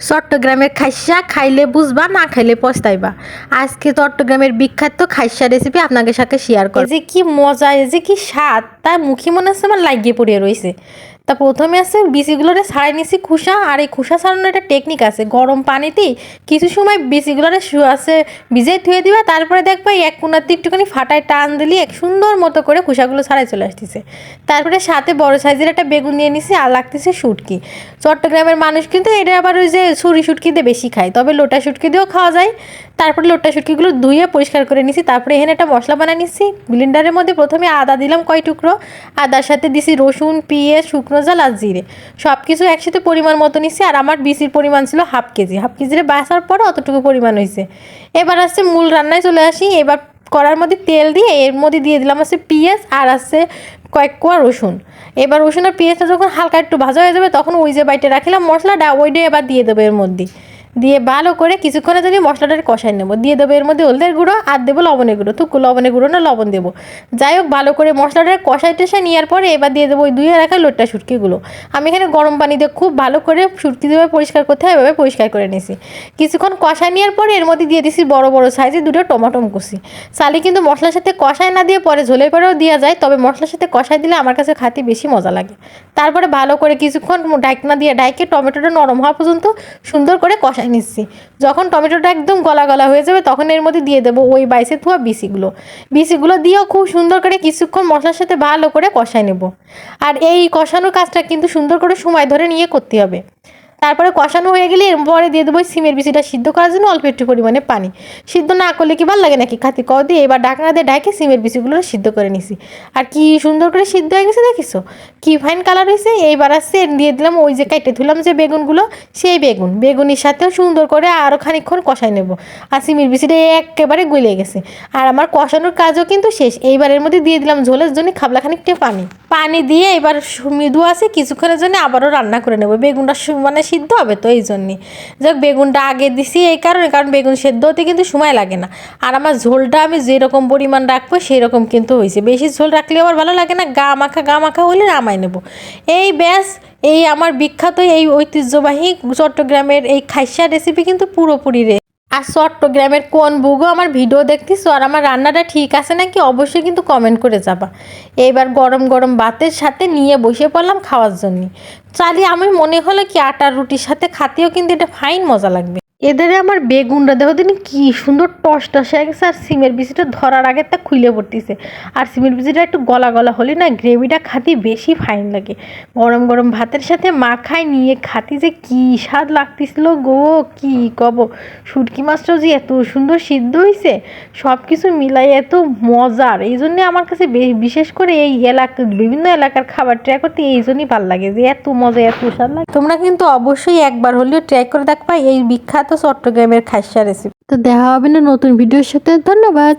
চট্টগ্রামের খাইসা খাইলে বুঝবা, না খাইলে পস্তাইবা। আজকে চট্টগ্রামের বিখ্যাত খাইসা রেসিপি আপনাদের সাথে শেয়ার করব। যে কি মজা, যে কি স্বাদ, তার মুখে মনে হচ্ছে আমার লাগিয়ে পড়ে রয়েছে। তা প্রথমে আছে বিচিগুলোরে ছাড়াই নিছি খোসা, আর এই খোসা ছাড়ানোর একটা টেকনিক আছে। গরম পানিতেই কিছু সময় বিচিগুলোরে আছে ভিজে ধুয়ে দিবা, তারপরে দেখবা এক কোনাতে একটুখানি ফাটায় টান দিলে এক সুন্দর মতো করে খোসাগুলো ছাড়াই চলে আসতেছে। তারপরে সাথে বড় সাইজের একটা বেগুন নিয়ে নিছি, আর লাগতেছে শুটকি। চট্টগ্রামের মানুষ কিন্তু এটা আবার ওই যে ছুরি শুটকি দিয়ে বেশি খায়, তবে লোটা শুটকি দিয়েও খাওয়া যায়। তারপরে লোটা শুটকিগুলো ধুয়ে পরিষ্কার করে নিছি। তারপরে এখানে একটা মশলা বানিয়ে নিচ্ছি। ব্লেন্ডারের মধ্যে প্রথমে আদা দিলাম কয় টুকরো, আদার সাথে দিছি রসুন, পেঁয়াজ, শুকনো ঝাল আর জিরে, সব কিছু একসাথে পরিমাণ মতো নিচ্ছি। আর আমার বিচির পরিমাণ ছিল হাফ কেজি, হাফ কেজিরে বাসার পরে অতটুকু পরিমাণ হয়েছে। এবার আসছে মূল রান্নায় চলে আসি। এবার কড়ার মধ্যে তেল দিয়ে এর মধ্যে দিয়ে দিলাম আছে পেঁয়াজ, আর আছে কয়েক কোয়া রসুন। এবার রসুন আর পেঁয়াজটা যখন হালকা একটু ভাজা হয়ে যাবে, তখন ওই যে বাইটে রাখিলাম মশলাটা, ওইটা এবার দিয়ে দেবো এর মধ্যে। দিয়ে ভালো করে কিছুক্ষণের জন্য মশলাটা কষাই নেবো। দিয়ে দেবো এর মধ্যে হলদের গুঁড়ো, আর দেবো লবণের গুঁড়ো, টুকু লবণের গুঁড়ো না লবণ দেবো। যাই হোক, ভালো করে মশলাটা কষাই টষাই নেওয়ার পরে এবার দিয়ে দেবো ওই ধুয়ে রাখা লোটটা শুটকিগুলো। আমি এখানে গরম পানি দিয়ে খুব ভালো করে শুটকি দিয়ে পরিষ্কার করতে হয়, এভাবে পরিষ্কার করে নিয়েছি। কিছুক্ষণ কষাই নেওয়ার পরে এর মধ্যে দিয়ে দিছি বড় বড় সাইজে দুটো টমেটো কুচি। চালি কিন্তু মশলার সাথে কষাই না দিয়ে পরে ঝোলের পরেও দেওয়া যায়, তবে মশলার সাথে কষাই দিলে আমার কাছে খাতে বেশি মজা লাগে। তারপরে ভালো করে কিছুক্ষণ ঢাকনা দিয়ে ঢাইকে টমেটোটা নরম হওয়া পর্যন্ত সুন্দর করে কষাই নিচ্ছি। যখন টমেটোটা একদম গলা গলা হয়ে যাবে, তখন এর মধ্যে দিয়ে দেবো ওই বাইসে ধোয়া বিচিগুলো দিয়েও খুব সুন্দর করে কিছুক্ষণ মশলার সাথে ভালো করে কষাই নেব। আর এই কষানোর কাজটা কিন্তু সুন্দর করে সময় ধরে নিয়ে করতে হবে। তারপরে কষানো হয়ে গেলে এরপরে দিয়ে দেবো সিমের বিচিটা সিদ্ধ করার জন্য অল্প একটু পরিমাণে পানি। সিদ্ধ না করলে কি ভালো লাগে নাকি খাতি কও দিয়ে। এবার ঢাকনা দিয়ে ঢাকে সিমের বিচিগুলো সিদ্ধ করে নিছি। আর কি সুন্দর করে সিদ্ধ হয়ে গেছে দেখিছো, কি ফাইন কালার হয়েছে। এইবার আসছে দিয়ে দিলাম ওই যে কেটে ধুলাম যে বেগুনগুলো, সেই বেগুনের সাথেও সুন্দর করে আরও খানিকক্ষণ কষাই নেব। আর সিমের বিচিটা একেবারে গলে গেছে। আর আমার কষানোর কাজও কিন্তু শেষ। এইবারের মধ্যে দিয়ে দিলাম ঝোলের জন্য খাবলা খানিকটা পানি দিয়ে এবার মৃদু আছে কিছুক্ষণের জন্য আবারও রান্না করে নেব। বেগুনটা মানে সিদ্ধ হবে তো, এই জন্যে যাক বেগুনটা আগে দিছি এই কারণে, কারণ বেগুন সেদ্ধ হতে কিন্তু সময় লাগে না। আর আমার ঝোলটা আমি যেরকম পরিমাণ রাখবো সেই রকম কিন্তু হয়েছে। বেশি ঝোল রাখলে আবার ভালো লাগে না, গা মাখা হলে নামাই নেব। এই ব্যাস, এই আমার বিখ্যাত এই ঐতিহ্যবাহী চট্টগ্রামের এই খাইসা রেসিপি কিন্তু পুরোপুরি আর চট্টগ্রামের কোন বুগো আমার ভিডিও দেখতেছো আর আমার রান্নাটা ঠিক আছে নাকি অবশ্যই কিন্তু কমেন্ট করে যাবা। এইবার গরম গরম ভাতের সাথে নিয়ে বসে পড়লাম খাওয়ার জন্য। চালিয়ে আমি মনে হলো কি আটার রুটির সাথে খাতেও কিন্তু এটা ফাইন মজা লাগবে। এদের আমার বেগুনটা দেখো দিন কি সুন্দর টস টস হয়ে গেছে, আর সিমের বিচিটা ধরার আগে তা খুলে পড়তেছে। আর সিমের বিচিটা একটু গলা গলা হলে না গ্রেভিটা খাতে বেশি ফাইন লাগে। গরম গরম ভাতের সাথে মাখায় নিয়ে খাতে যে কি স্বাদ লাগতেছিল গো, কি কব। শুটকি মাছটাও যে এত সুন্দর সিদ্ধ হয়েছে, সব কিছু মিলাই এত মজার। এই জন্যে আমার কাছে বিশেষ করে এই বিভিন্ন এলাকার খাবার ট্রাই করতে এই জন্যই ভালো লাগে, যে এত মজা এত স্বাদ লাগে। তোমরা কিন্তু অবশ্যই একবার হলেও ট্রাই করে দেখবা এই বিখ্যাত চট্টগ্রামের খাইসা রেসিপি। তো দেখা হবে না নতুন ভিডিওর সাথে। ধন্যবাদ।